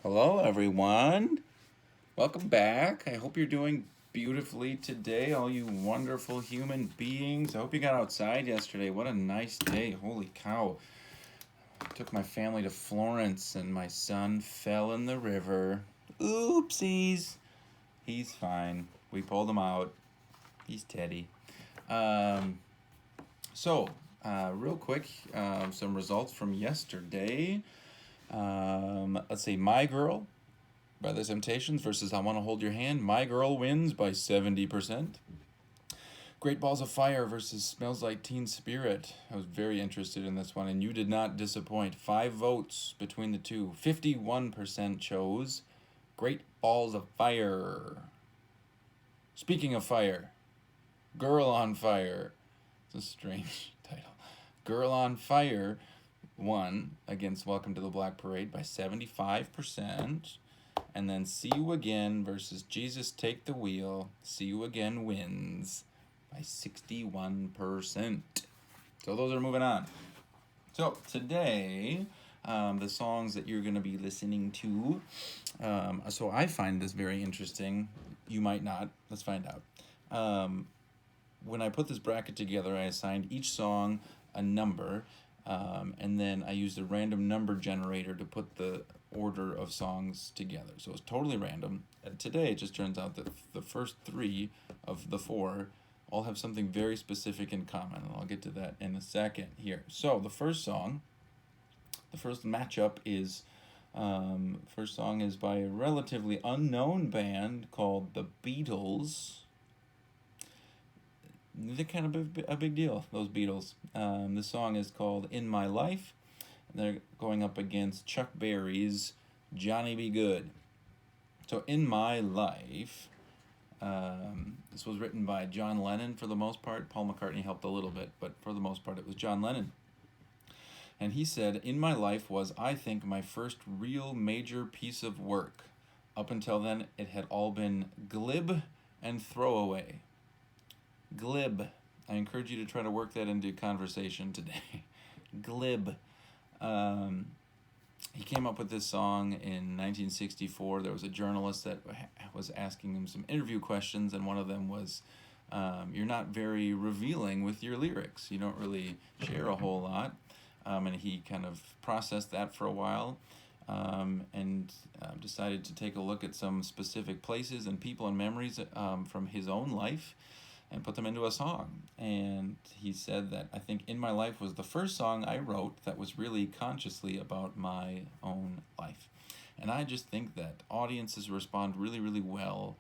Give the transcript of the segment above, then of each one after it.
Hello, everyone. Welcome back. I hope you're doing beautifully today, all you wonderful human beings. I hope you got outside yesterday. What a nice day. Holy cow. Took my family to Florence and my son fell in the river. Oopsies. He's fine. We pulled him out. He's Teddy. Um, real quick, some results from yesterday. Let's see. My Girl by The Temptations versus I Want to Hold Your Hand. My Girl wins by 70%. Great Balls of Fire versus Smells Like Teen Spirit. I was very interested in this one, and you did not disappoint. 5 votes between the two. 51% chose Great Balls of Fire. Speaking of fire, Girl on Fire. It's a strange title. Girl on Fire won against Welcome to the Black Parade by 75%. And then See You Again versus Jesus Take the Wheel. See You Again wins by 61%. So those are moving on. So today, the songs that you're going to be listening to. So I find this very interesting. You might not. Let's find out. When I put this bracket together, I assigned each song a number, and then I used a random number generator to put the order of songs together. So it's totally random. And today it just turns out that the first 3 of the 4 all have something very specific in common, and I'll get to that in a second here. So the first matchup is first song is by a relatively unknown band called the Beatles. They're kind of a big deal, those Beatles. The song is called In My Life. They're going up against Chuck Berry's Johnny B. Good. So In My Life, this was written by John Lennon for the most part. Paul McCartney helped a little bit, but for the most part it was John Lennon. And he said, In My Life was, I think, my first real major piece of work. Up until then, it had all been glib and throwaway. Glib. I encourage you to try to work that into conversation today. Glib. He came up with this song in 1964. There was a journalist that was asking him some interview questions, and one of them was, you're not very revealing with your lyrics. You don't really share a whole lot. And he kind of processed that for a while, and decided to take a look at some specific places and people and memories from his own life and put them into a song. And he said that, I think In My Life was the first song I wrote that was really consciously about my own life. And I just think that audiences respond really, really well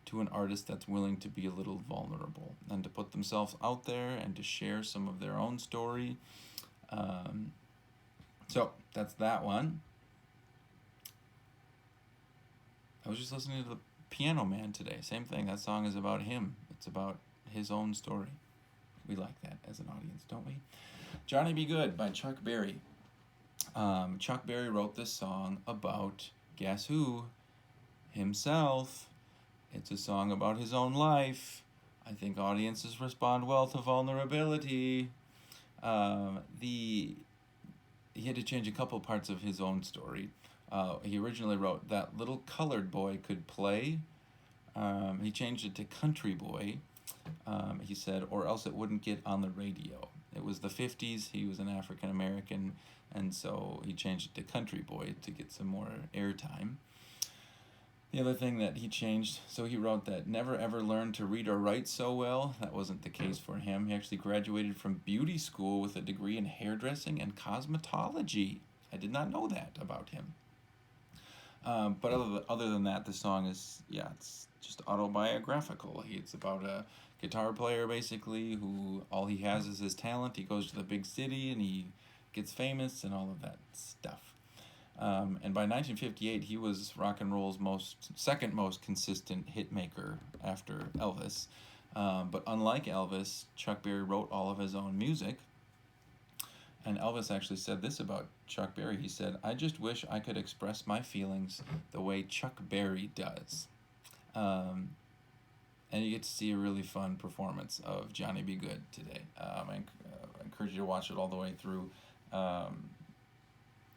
to an artist that's willing to be a little vulnerable and to put themselves out there and to share some of their own story. So that's that one. I was just listening to the Piano Man today. Same thing. That song is about him. It's about his own story. We like that as an audience, don't we? Johnny B. Good by Chuck Berry. Chuck Berry wrote this song about, guess who? Himself. It's a song about his own life. I think audiences respond well to vulnerability. He had to change a couple parts of his own story. He originally wrote that little colored boy could play. He changed it to country boy. He said, or else it wouldn't get on the radio. It was the 50s. He was an African American, and so he changed it to country boy to get some more airtime. The other thing that he changed, so he wrote that never ever learned to read or write so well. That wasn't the case for him. He actually graduated from beauty school with a degree in hairdressing and cosmetology. I did not know that about him. But other than that, the song is, it's just autobiographical. It's about a guitar player, basically, who all he has is his talent. He goes to the big city and he gets famous and all of that stuff. And by 1958, he was rock and roll's second most consistent hit maker after Elvis. But unlike Elvis, Chuck Berry wrote all of his own music. And Elvis actually said this about Chuck Berry. He said, I just wish I could express my feelings the way Chuck Berry does. And you get to see a really fun performance of Johnny B. Good today. I encourage you to watch it all the way through.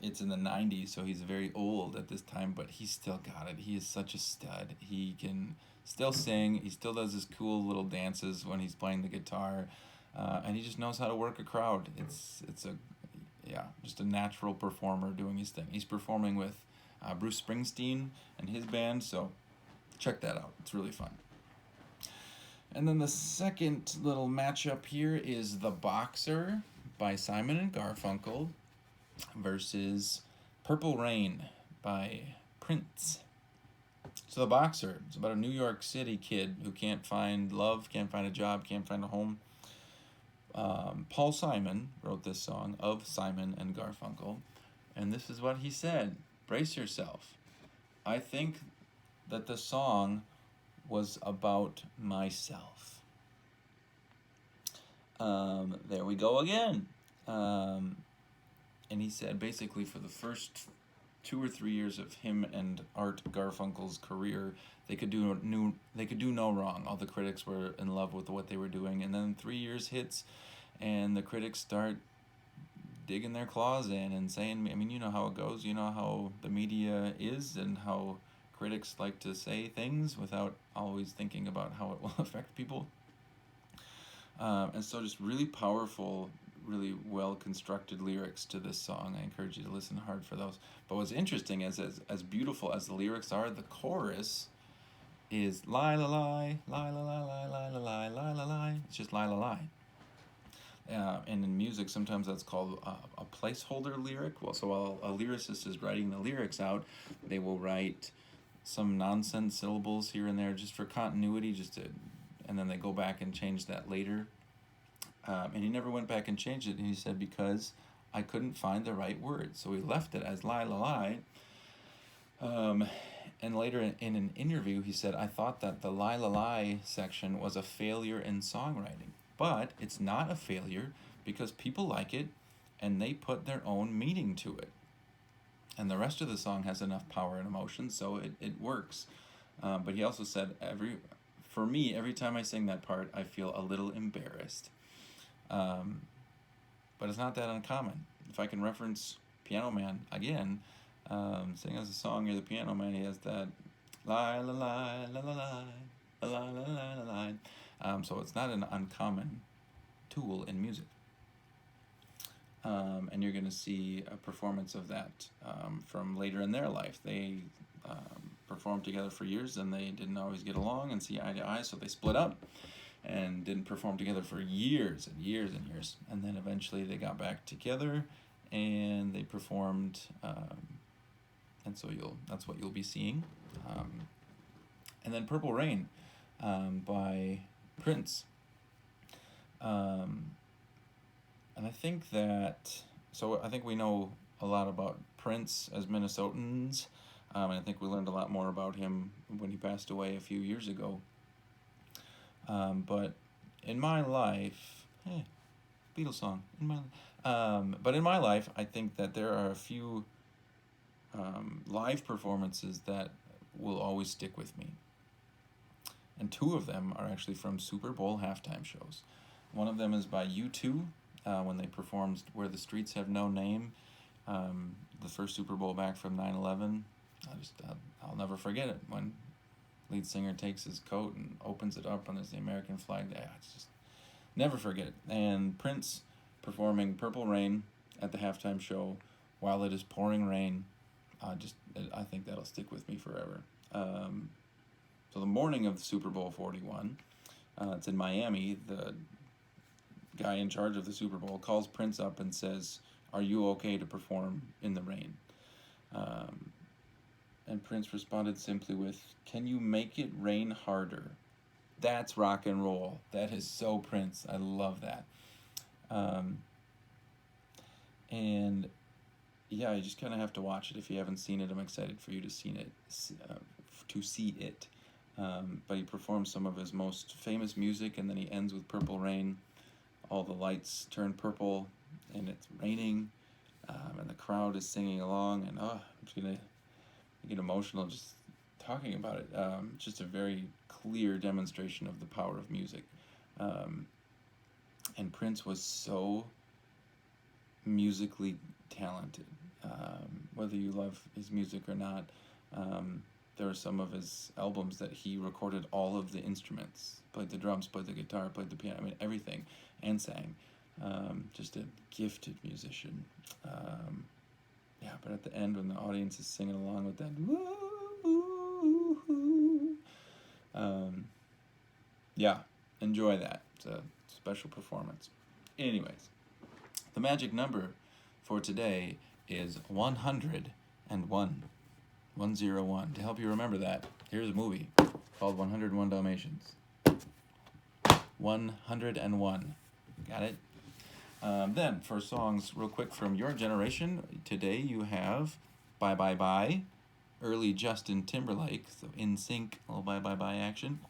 it's in the 90s, so he's very old at this time, but he's still got it. He is such a stud. He can still sing. He still does his cool little dances when he's playing the guitar, and he just knows how to work a crowd. It's a yeah, just a natural performer doing his thing. He's performing with Bruce Springsteen and his band, so check that out. It's really fun. And then the second little matchup here is The Boxer by Simon and Garfunkel versus Purple Rain by Prince. So The Boxer, it's about a New York City kid who can't find love, can't find a job, can't find a home. Paul Simon wrote this song of Simon and Garfunkel, and this is what he said. Brace yourself. I think that the song was about myself. There we go again. And he said basically for the first 2 or 3 years of him and Art Garfunkel's career, they could do no wrong. All the critics were in love with what they were doing, and then 3 years hits, and the critics start digging their claws in and saying, I mean, you know how it goes. You know how the media is, and how critics like to say things without always thinking about how it will affect people. And so just really powerful, really well-constructed lyrics to this song. I encourage you to listen hard for those. But what's interesting is, as beautiful as the lyrics are, the chorus is lie la lie, lie la lie, lie lie la lie, lie la lie. It's just lie la lie. And in music, sometimes that's called a placeholder lyric. Well, so while a lyricist is writing the lyrics out, they will write some nonsense syllables here and there just for continuity, and then they go back and change that later. And he never went back and changed it, and he said, because I couldn't find the right word. So he left it as lie la lie. And later in an interview, he said, I thought that the lie la lie section was a failure in songwriting. But it's not a failure because people like it and they put their own meaning to it. And the rest of the song has enough power and emotion, so it works. But he also said, for me, every time I sing that part, I feel a little embarrassed. But it's not that uncommon. If I can reference Piano Man again, sing as a song, You're the Piano Man, he has that lie la lie la la lie la la la la la lie. So it's not an uncommon tool in music. And you're going to see a performance of that from later in their life. They performed together for years, and they didn't always get along and see eye to eye, so they split up and didn't perform together for years and years and years. And then eventually they got back together, and they performed, and so that's what you'll be seeing. And then Purple Rain by Prince. And I think I think we know a lot about Prince as Minnesotans, and I think we learned a lot more about him when he passed away a few years ago. But in my life, Beatles song, but in my life, I think that there are a few live performances that will always stick with me. And 2 of them are actually from Super Bowl halftime shows. One of them is by U2, when they performed Where the Streets Have No Name, the first Super Bowl back from 9/11. I'll never forget it, when lead singer takes his coat and opens it up and there's the American flag. It's just never forget it. And Prince performing Purple Rain at the halftime show while it is pouring rain. I think that'll stick with me forever. So the morning of the Super Bowl 41, it's in Miami, the guy in charge of the Super Bowl calls Prince up and says, "Are you okay to perform in the rain?" And Prince responded simply with, "Can you make it rain harder?" That's rock and roll. That is so Prince. I love that. And yeah, you just kind of have to watch it. If you haven't seen it, I'm excited for you to see it. But he performs some of his most famous music, and then he ends with Purple Rain. All the lights turn purple, and it's raining, and the crowd is singing along, and I'm just gonna get emotional just talking about it. Just a very clear demonstration of the power of music. And Prince was so musically talented. whether you love his music or not. There are some of his albums that he recorded all of the instruments, played the drums, played the guitar, played the piano, I mean everything, and sang. Just a gifted musician. Yeah, but at the end when the audience is singing along with that, woo, yeah, enjoy that. It's a special performance. Anyways, the magic number for today is 101. 101. To help you remember that, here's a movie called 101 Dalmatians. 101. Got it? Then, for songs real quick from your generation, today you have Bye Bye Bye, early Justin Timberlake, so NSYNC, a little Bye Bye Bye action,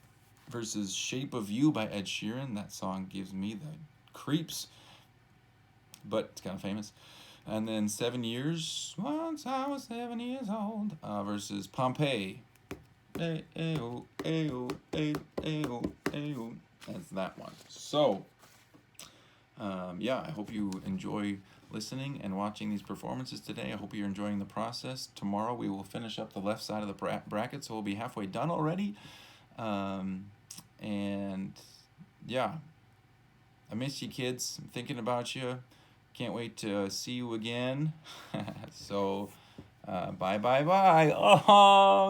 versus Shape of You by Ed Sheeran. That song gives me the creeps, but it's kind of famous. And then 7 Years, Once I Was 7 Years Old, versus Pompeii. Ayo, ayo, ayo, ayo, ayo. That's that one. So, yeah, I hope you enjoy listening and watching these performances today. I hope you're enjoying the process. Tomorrow we will finish up the left side of the bracket, so we'll be halfway done already. And yeah, I miss you, kids. I'm thinking about you. Can't wait to see you again. So, bye, bye, bye. Oh.